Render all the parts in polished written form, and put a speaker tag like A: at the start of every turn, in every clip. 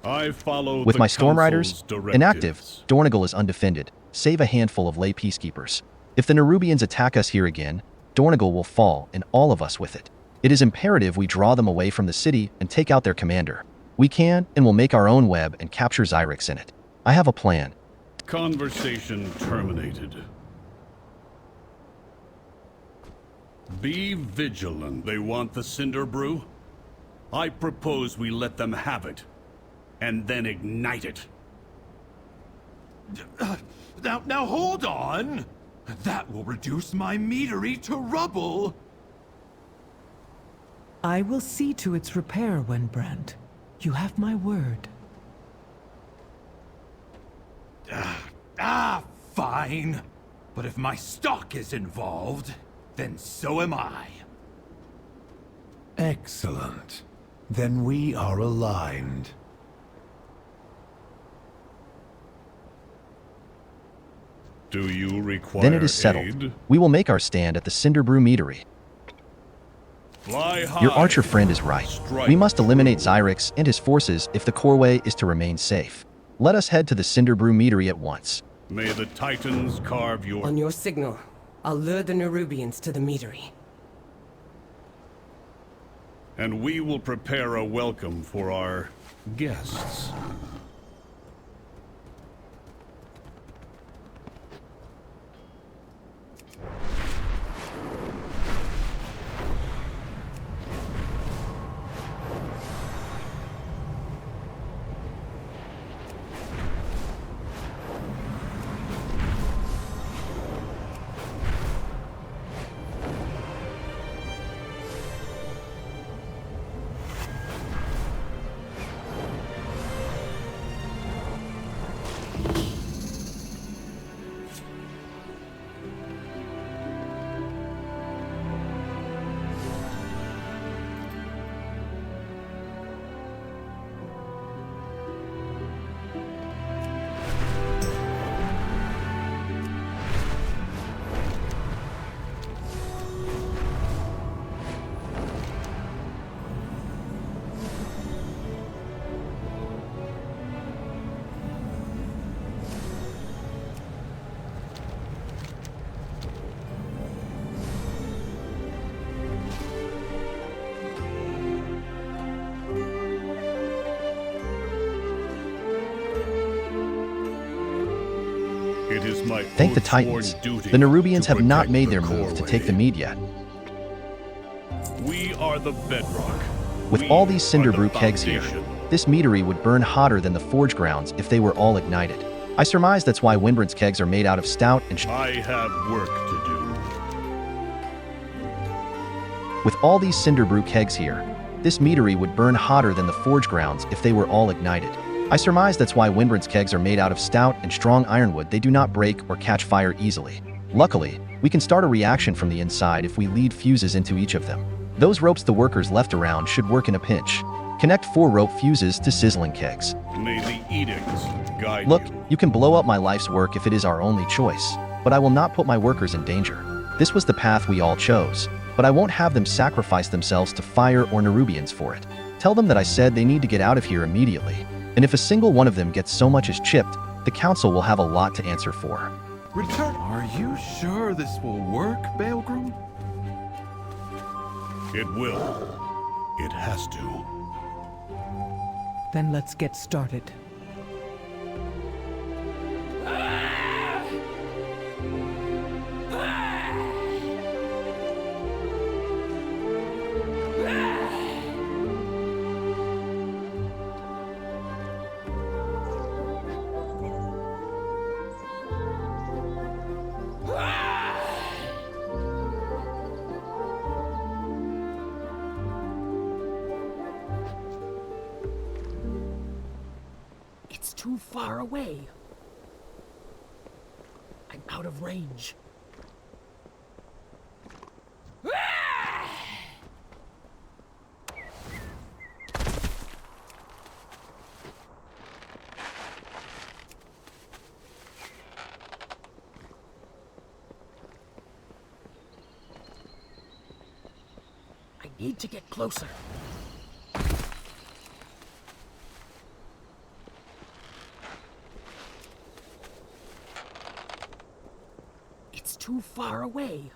A: I follow
B: With
A: the
B: my Storm Riders
A: Council's directives.
B: inactive, Dornigal is undefended, save a handful of lay peacekeepers. If the Nerubians attack us here again, Dornigal will fall, and all of us with it. It is imperative we draw them away from the city and take out their commander. We can and will make our own web and capture Xyrix in it. I have a plan.
A: Conversation terminated. Be vigilant. They want the Cinder Brew? I propose we let them have it, and then ignite it.
C: Now hold on! That will reduce my meadery to rubble!
D: I will see to its repair, Wenbrand. You have my word.
C: Fine. But if my stock is involved, then so am I.
E: Excellent. Then we are aligned.
A: Do you require
B: Then it is settled.
A: aid?
B: We will make our stand at the Cinderbrew Meadery.
A: Fly high.
B: Your archer friend is right.
A: Strike.
B: We must eliminate Xyrix and his forces if the Coreway is to remain safe. Let us head to the Cinderbrew Meadery at once.
A: May the Titans carve your...
F: On your signal, I'll lure the Nerubians to the meadery.
A: And we will prepare a welcome for our guests. It is my
B: Thank the
A: oath-sworn
B: Titans.
A: duty
B: The Nerubians
A: to
B: have not
A: protect
B: made
A: the
B: their move to
A: Coreway.
B: take the mead yet.
A: We are the bedrock.
B: With
A: We
B: all these
A: are
B: Cinder
A: the
B: Brew kegs here,
A: foundation.
B: this meadery would burn hotter than the forge grounds if they were all ignited. I surmise that's why Winbrand's kegs are made out of stout and
A: I have work to do.
B: With all these Cinder Brew kegs here, this meadery would burn hotter than the forge grounds if they were all ignited. I surmise that's why Winbrand's kegs are made out of stout and strong ironwood. They do not break or catch fire easily. Luckily, we can start a reaction from the inside if we lead fuses into each of them. Those ropes the workers left around should work in a pinch. Connect 4 rope fuses to sizzling kegs.
A: May the edicts guide
B: Look,
A: you.
B: you can blow up my life's work if it is our only choice, but I will not put my workers in danger. This was the path we all chose, but I won't have them sacrifice themselves to fire or Nerubians for it. Tell them that I said they need to get out of here immediately, and if a single one of them gets so much as chipped, the council will have a lot to answer for.
C: Return. Are you sure this will work, Baelgrim?
A: It will. It has to.
D: Then let's get started.
G: It's too far away. I'm out of range. I need to get closer. too far away.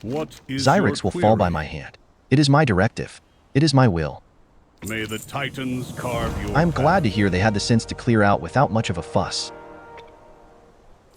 A: What is
B: Xyrix
A: your
B: will fall by
A: query?
B: my hand. It is my directive. It is my will.
A: May the Titans carve your
B: I am glad to
A: path.
B: hear they had the sense to clear out without much of a fuss.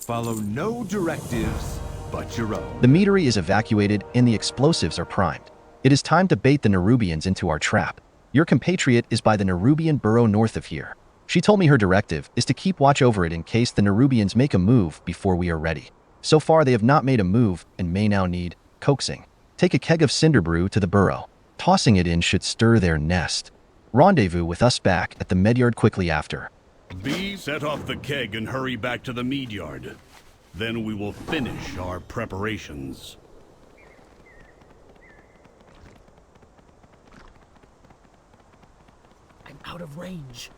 C: Follow no directives but your own.
B: The meadery is evacuated and the explosives are primed. It is time to bait the Nerubians into our trap. Your compatriot is by the Nerubian burrow north of here. She told me her directive is to keep watch over it in case the Nerubians make a move before we are ready. So far they have not made a move and may now need coaxing. Take a keg of cinder brew to the burrow. Tossing it in should stir their nest. Rendezvous with us back at the medyard quickly after.
A: B, set off the keg and hurry back to the mead yard. Then we will finish our preparations.
G: I'm out of range.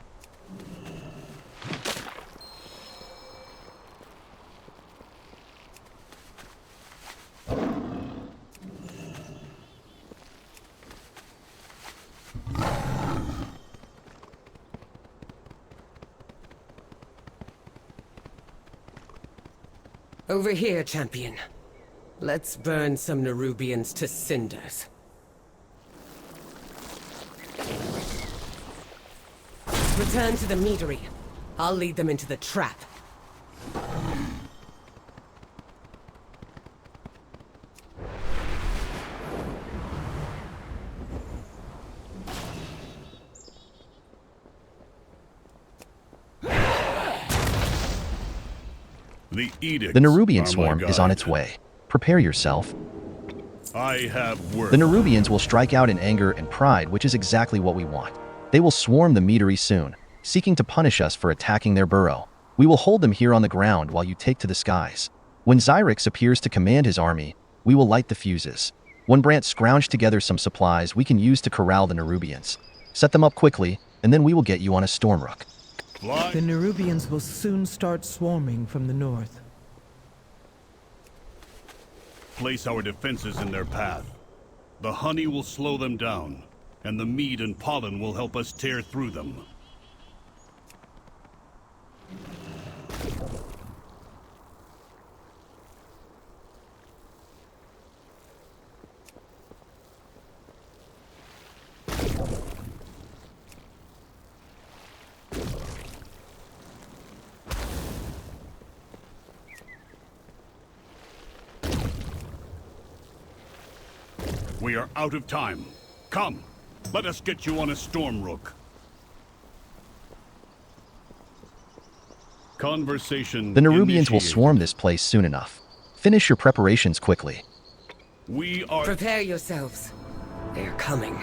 F: Over here, champion. Let's burn some Nerubians to cinders. Return to the meadery. I'll lead them into the trap.
A: The edict.
B: The Nerubian swarm is on its way. Prepare yourself.
A: I have word.
B: The Nerubians will strike out in anger and pride, which is exactly what we want. They will swarm the meadery soon, seeking to punish us for attacking their burrow. We will hold them here on the ground while you take to the skies. When Xyrix appears to command his army, we will light the fuses. When Brant scrounged together some supplies we can use to corral the Nerubians. Set them up quickly, and then we will get you on a Stormrook.
A: Fly.
D: The Nerubians will soon start swarming from the north.
A: Place our defenses in their path. The honey will slow them down, and the mead and pollen will help us tear through them. We are out of time. Come, let us get you on a Stormrook. Conversation
B: The Nerubians will
A: initiated.
B: swarm this place soon enough. Finish your preparations quickly.
A: We are...
F: Prepare yourselves. They're coming.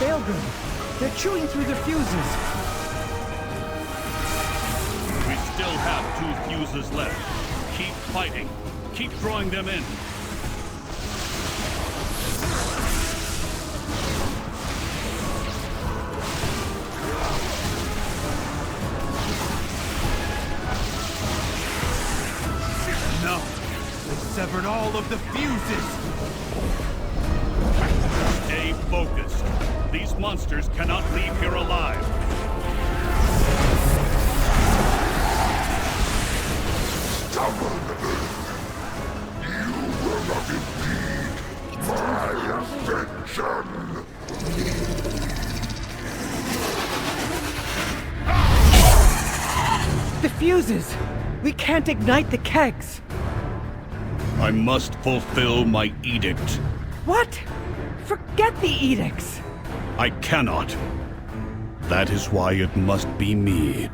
D: Failgrim! They're chewing through the fuses!
A: We still have 2 fuses left. Keep fighting. Keep drawing them in.
C: No! They severed all of the fuses!
A: Stay focused. These monsters cannot leave here alive.
D: The fuses! We can't ignite the kegs!
A: I must fulfill my edict.
D: What? Forget the edicts!
A: I cannot. That is why it must be me.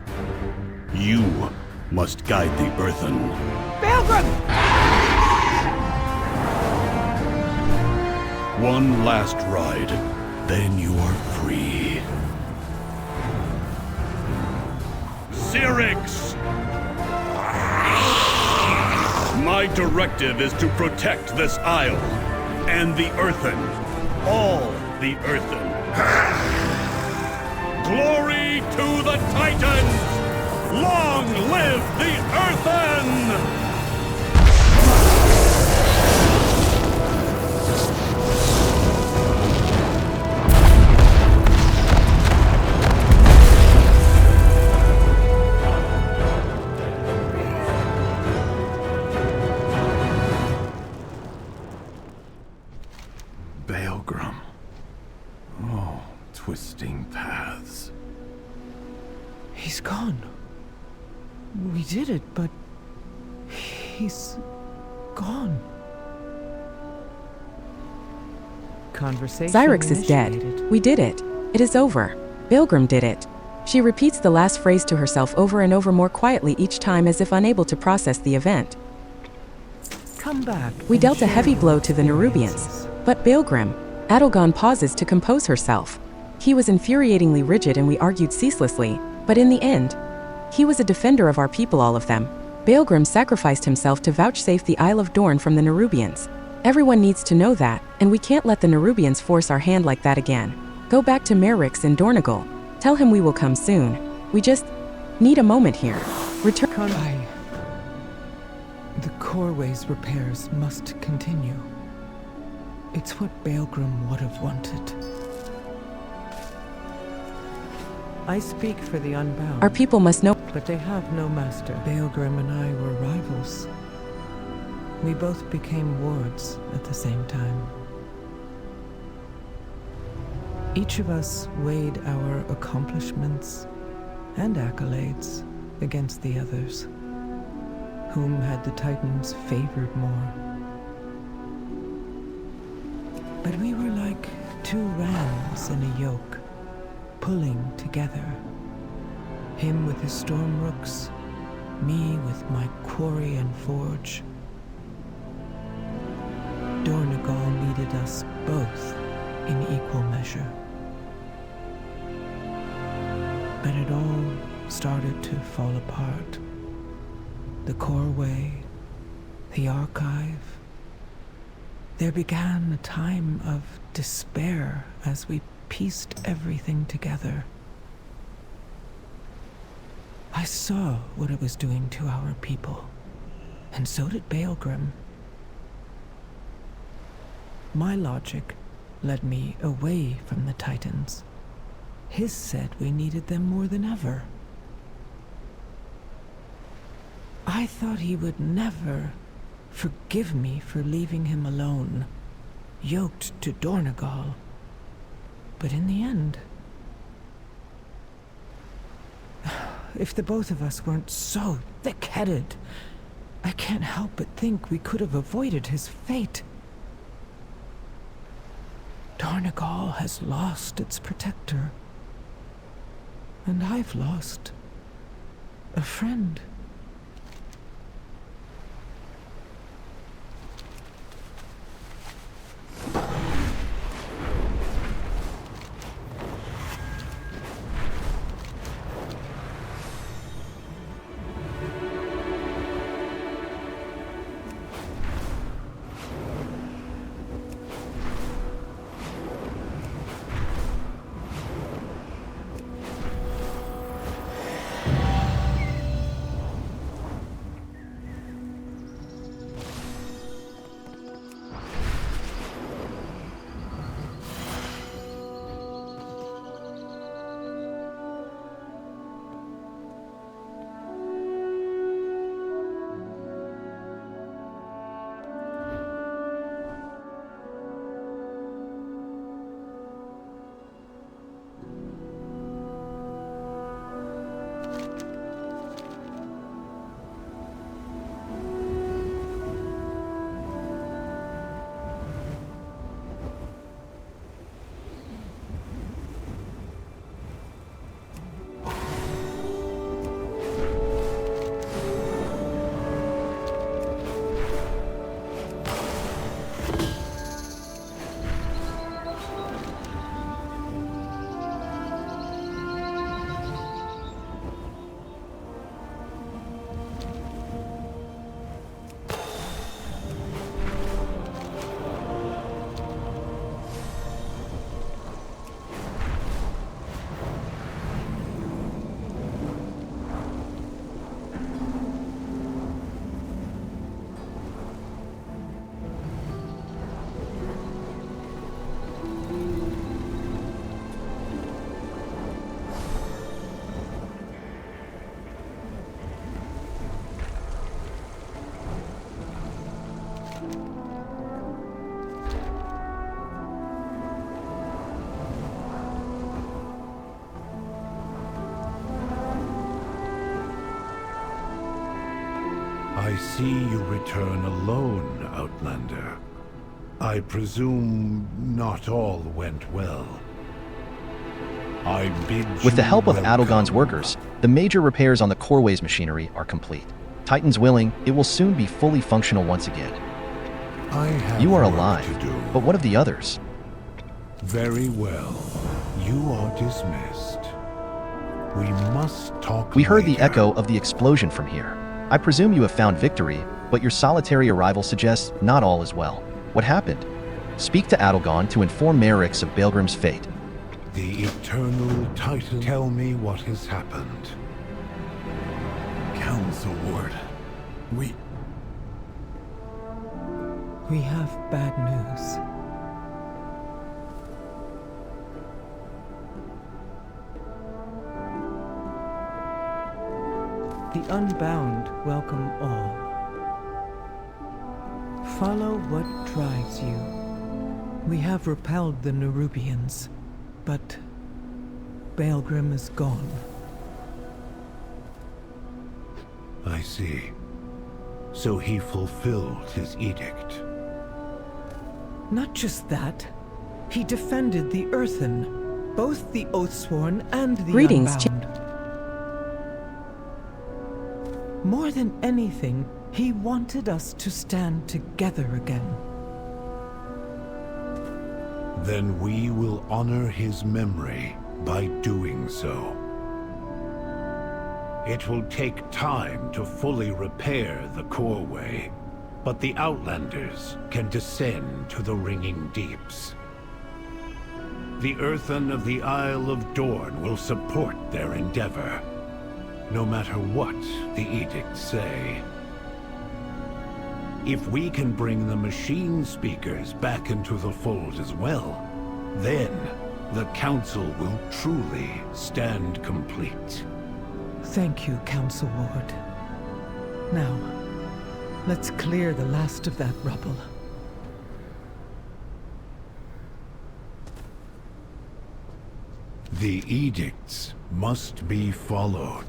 A: You must guide the earthen.
D: Pilgrim!
A: One last ride, then you are free. Syrinx! My directive is to protect this isle, and the earthen. All the earthen. Glory to the Titans! Long live the earthen!
C: Baelgrum. Oh, twisting paths.
D: He's gone. We did it, but he's gone. Conversation
H: Cyrix is dead.
D: initiated.
H: We did it. It is over. Baelgrum did it. She repeats the last phrase to herself over and over more quietly each time as if unable to process the event.
D: Come back.
H: We
D: and
H: dealt a
D: share
H: heavy
D: your
H: blow to the Nerubians.
D: experiences.
H: But Baelgrum, Adelgon pauses to compose herself. He was infuriatingly rigid and we argued ceaselessly, but in the end, he was a defender of our people, all of them. Baelgrum sacrificed himself to vouchsafe the Isle of Dorn from the Nerubians. Everyone needs to know that, and we can't let the Nerubians force our hand like that again. Go back to Merrix in Dornagal. Tell him we will come soon. We just need a moment here. Return.
D: The Coreway's repairs must continue. It's what Baelgrum would have wanted. I speak for the Unbound.
H: Our people must know.
D: But they have no master. Baelgrim and I were rivals. We both became wards at the same time. Each of us weighed our accomplishments and accolades against the others. Whom had the Titans favored more? But we were like two rams in a yoke, pulling together. Him with his storm rooks, me with my quarry and forge. Dornagal needed us both in equal measure. But it all started to fall apart. The Coreway, the Archive. There began a time of despair as we pieced everything together. I saw what it was doing to our people, and so did Baelgrim. My logic led me away from the Titans. His said we needed them more than ever. I thought he would never forgive me for leaving him alone, yoked to Dornagal. But in the end, if the both of us weren't so thick-headed, I can't help but think we could have avoided his fate. Dornagal has lost its protector, and I've lost a friend.
E: I see you return alone, Outlander. I presume not all went well. I bid
B: With the
E: you
B: help of
E: welcome.
B: Adelgon's workers, the major repairs on the Corway's machinery are complete. Titans willing, it will soon be fully functional once again.
E: I have
B: You are
E: work
B: alive,
E: to do.
B: but what of the others?
E: Very well. You are dismissed. We must talk
B: We heard the
E: later.
B: echo of the explosion from here. I presume you have found victory, but your solitary arrival suggests not all is well. What happened? Speak to Adelgon to inform Merrix of Baelgrim's fate.
E: The Eternal Titan. Tell me what has happened.
C: Council Ward.
D: We have bad news. The Unbound welcome all. Follow what drives you. We have repelled the Nerubians, but Baelgrim is gone.
E: I see. So he fulfilled his edict.
D: Not just that, he defended the Earthen, both the Oathsworn and the
H: Greetings,
D: Unbound. More than anything, he wanted us to stand together again.
E: Then we will honor his memory by doing so. It will take time to fully repair the Corway, but the Outlanders can descend to the Ringing Deeps. The Earthen of the Isle of Dorn will support their endeavor, no matter what the edicts say. If we can bring the machine speakers back into the fold as well, then the Council will truly stand complete.
D: Thank you, Council Ward. Now, let's clear the last of that rubble.
E: The edicts must be followed.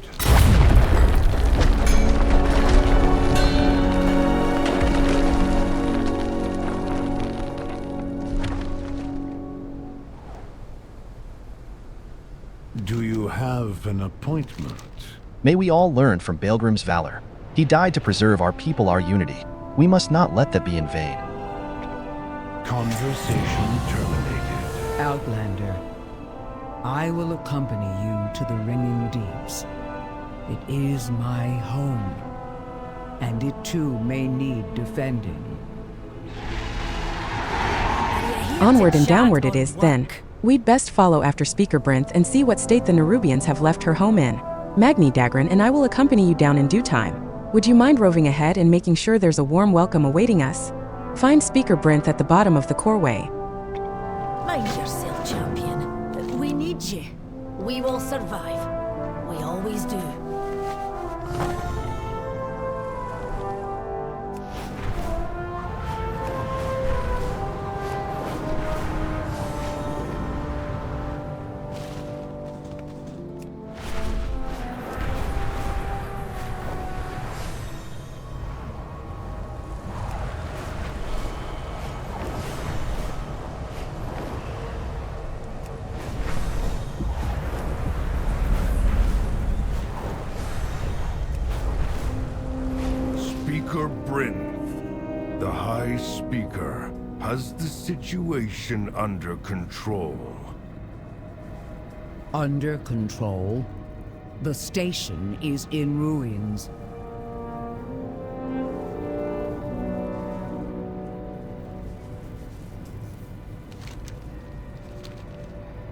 E: Do you have an appointment?
B: May we all learn from Baelgrim's valor. He died to preserve our people, our unity. We must not let that be in vain.
E: Conversation terminated.
G: Outlander, I will accompany you to the Ringing Deeps. It is my home, and it too may need defending.
H: Onward and downward it is, then. We'd best follow after Speaker Brinth and see what state the Nerubians have left her home in. Magni Dagran and I will accompany you down in due time. Would you mind roving ahead and making sure there's a warm welcome awaiting us? Find Speaker Brinth at the bottom of the Corway.
I: Mind yourself, champion. We need you. We will survive. We always do.
J: Speaker Brinth, the High Speaker, has the situation under control.
G: Under control? The station is in ruins.